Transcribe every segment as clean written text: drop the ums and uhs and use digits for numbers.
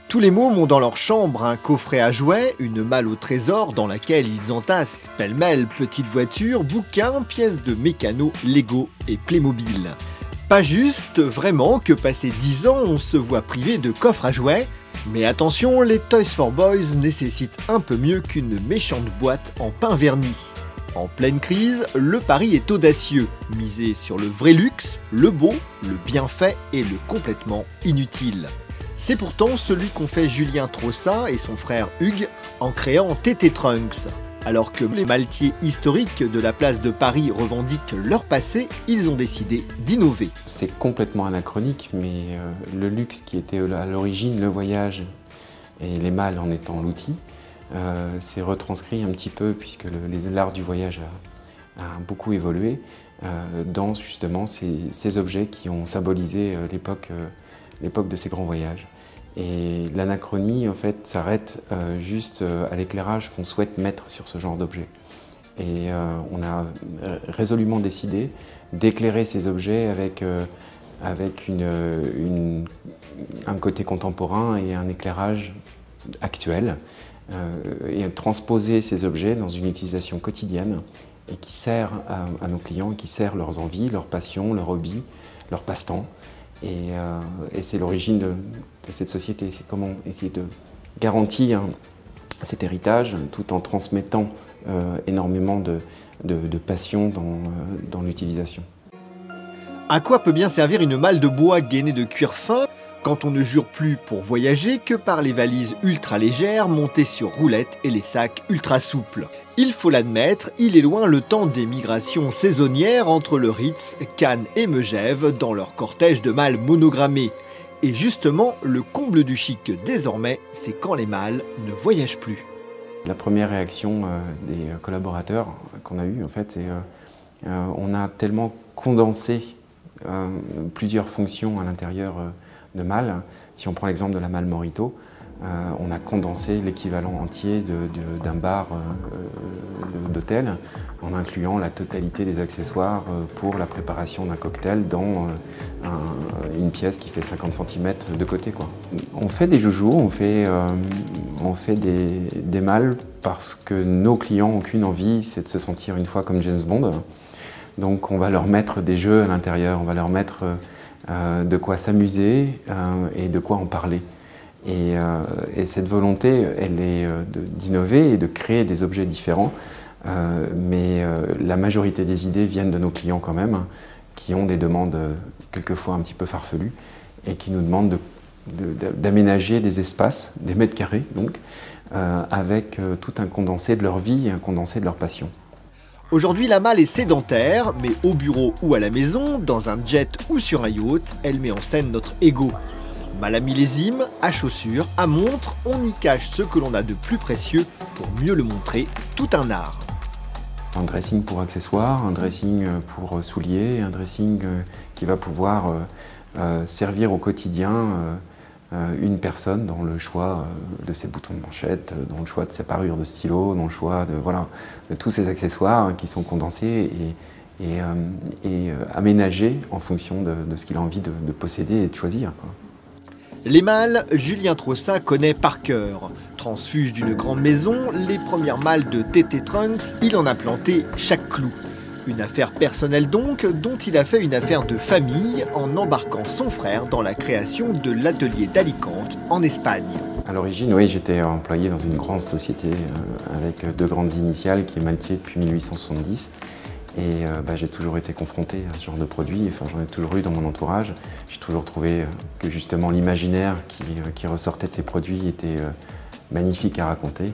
Tous les mômes ont dans leur chambre un coffret à jouets, une malle au trésor dans laquelle ils entassent pêle-mêle petites voitures, bouquins, pièces de mécano, Lego et Playmobil. Pas juste vraiment que passé 10 ans on se voit privé de coffres à jouets, mais attention, les Toys for Boys nécessitent un peu mieux qu'une méchante boîte en pain verni. En pleine crise, le pari est audacieux, miser sur le vrai luxe, le beau, le bien fait et le complètement inutile. C'est pourtant celui qu'ont fait Julien Trossat et son frère Hugues en créant TT Trunks. Alors que les maltiers historiques de la place de Paris revendiquent leur passé, ils ont décidé d'innover. C'est complètement anachronique, mais le luxe qui était à l'origine le voyage et les malles en étant l'outil, s'est retranscrit un petit peu, puisque l'art du voyage a beaucoup évolué, dans justement ces objets qui ont symbolisé l'époque de ces grands voyages. Et l'anachronie, en fait, s'arrête juste à l'éclairage qu'on souhaite mettre sur ce genre d'objet. Et on a résolument décidé d'éclairer ces objets avec un côté contemporain et un éclairage actuel, et transposer ces objets dans une utilisation quotidienne et qui sert à nos clients, qui sert leurs envies, leurs passions, leurs hobbies, leurs passe-temps. Et c'est l'origine de cette société. C'est comment essayer de garantir cet héritage tout en transmettant énormément de passion dans l'utilisation. À quoi peut bien servir une malle de bois gainée de cuir fin quand on ne jure plus pour voyager que par les valises ultra légères montées sur roulettes et les sacs ultra souples? Il faut l'admettre, il est loin le temps des migrations saisonnières entre le Ritz, Cannes et Megève dans leur cortège de malles monogrammées. Et justement, le comble du chic désormais, c'est quand les malles ne voyagent plus. La première réaction des collaborateurs qu'on a eue, en fait, c'est on a tellement condensé plusieurs fonctions à l'intérieur de malles. Si on prend l'exemple de la malle Morito, on a condensé l'équivalent entier d'un bar d'hôtel en incluant la totalité des accessoires pour la préparation d'un cocktail dans une pièce qui fait 50 cm de côté, quoi. On fait des joujoux, on fait des malles parce que nos clients n'ont qu'une envie, c'est de se sentir une fois comme James Bond. Donc on va leur mettre des jeux à l'intérieur, on va leur mettre de quoi s'amuser et de quoi en parler. Et cette volonté, elle est d'innover et de créer des objets différents, mais la majorité des idées viennent de nos clients quand même, qui ont des demandes quelquefois un petit peu farfelues et qui nous demandent d'aménager des espaces, des mètres carrés donc, avec tout un condensé de leur vie et un condensé de leur passion. Aujourd'hui, la malle est sédentaire, mais au bureau ou à la maison, dans un jet ou sur un yacht, elle met en scène notre ego. Malle à millésime, à chaussures, à montre, on y cache ce que l'on a de plus précieux pour mieux le montrer, tout un art. Un dressing pour accessoires, un dressing pour souliers, un dressing qui va pouvoir servir au quotidien une personne dans le choix de ses boutons de manchette, dans le choix de ses parures de stylo, dans le choix de tous ces accessoires qui sont condensés et aménagés en fonction de ce qu'il a envie de posséder et de choisir, quoi. Les malles, Julien Trossat connaît par cœur. Transfuge d'une grande maison, les premières malles de TT Trunks, il en a planté chaque clou. Une affaire personnelle donc, dont il a fait une affaire de famille en embarquant son frère dans la création de l'atelier d'Alicante en Espagne. À l'origine, oui, j'étais employé dans une grande société avec deux grandes initiales qui est Maltier depuis 1870. Et j'ai toujours été confronté à ce genre de produit, enfin, j'en ai toujours eu dans mon entourage. J'ai toujours trouvé que justement l'imaginaire qui ressortait de ces produits était magnifique à raconter.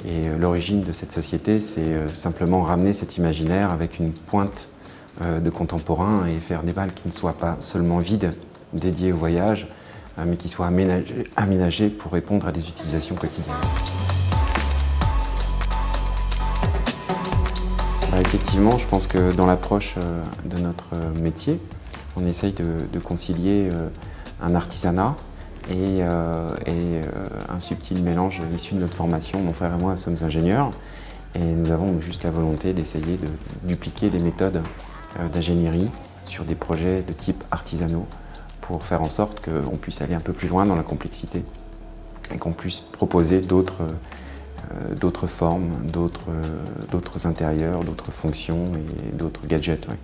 Et l'origine de cette société, c'est simplement ramener cet imaginaire avec une pointe de contemporain et faire des balles qui ne soient pas seulement vides, dédiées au voyage, mais qui soient aménagées pour répondre à des utilisations quotidiennes. Effectivement, je pense que dans l'approche de notre métier, on essaye de concilier un artisanat et un subtil mélange issu de notre formation. Mon frère et moi sommes ingénieurs et nous avons juste la volonté d'essayer de dupliquer des méthodes d'ingénierie sur des projets de type artisanaux pour faire en sorte qu'on puisse aller un peu plus loin dans la complexité et qu'on puisse proposer d'autres formes, d'autres intérieurs, d'autres fonctions et d'autres gadgets. Ouais.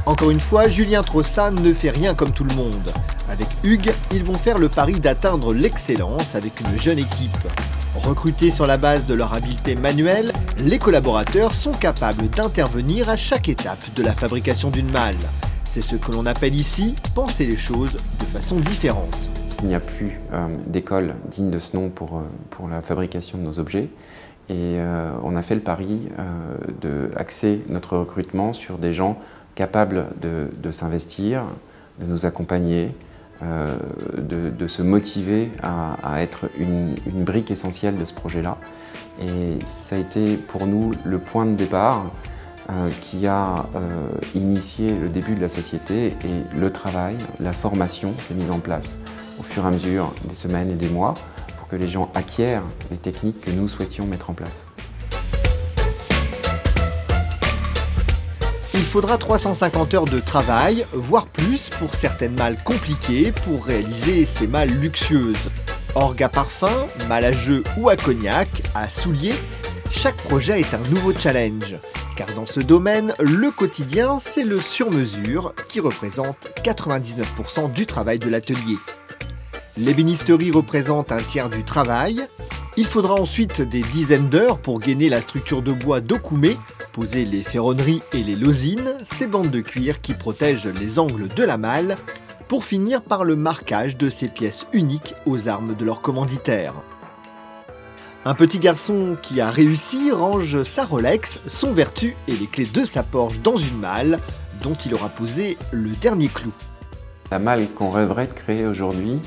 Encore une fois, Julien Trossat ne fait rien comme tout le monde. Avec Hugues, ils vont faire le pari d'atteindre l'excellence avec une jeune équipe. Recrutés sur la base de leur habileté manuelle, les collaborateurs sont capables d'intervenir à chaque étape de la fabrication d'une malle. C'est ce que l'on appelle ici penser les choses de façon différente. Il n'y a plus d'école digne de ce nom pour la fabrication de nos objets. Et on a fait le pari d'axer notre recrutement sur des gens capables de s'investir, de nous accompagner, de se motiver à être une brique essentielle de ce projet-là. Et ça a été pour nous le point de départ qui a initié le début de la société, et le travail, la formation s'est mise en place au fur et à mesure des semaines et des mois pour que les gens acquièrent les techniques que nous souhaitions mettre en place. Il faudra 350 heures de travail, voire plus pour certaines malles compliquées pour réaliser ces malles luxueuses. Orgue à parfum, malle à jeu ou à cognac, à souliers, chaque projet est un nouveau challenge. Car dans ce domaine, le quotidien, c'est le sur-mesure qui représente 99% du travail de l'atelier. L'ébénisterie représente un tiers du travail. Il faudra ensuite des dizaines d'heures pour gainer la structure de bois d'Okoumé, poser les ferronneries et les losines, ces bandes de cuir qui protègent les angles de la malle, pour finir par le marquage de ces pièces uniques aux armes de leur commanditaire. Un petit garçon qui a réussi range sa Rolex, son Vertu et les clés de sa Porsche dans une malle dont il aura posé le dernier clou. La malle qu'on rêverait de créer aujourd'hui,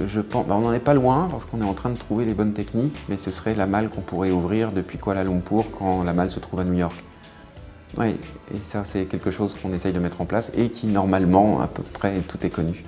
je pense, on n'en est pas loin parce qu'on est en train de trouver les bonnes techniques, mais ce serait la malle qu'on pourrait ouvrir depuis Kuala Lumpur quand la malle se trouve à New York. Oui, et ça c'est quelque chose qu'on essaye de mettre en place et qui normalement à peu près tout est connu.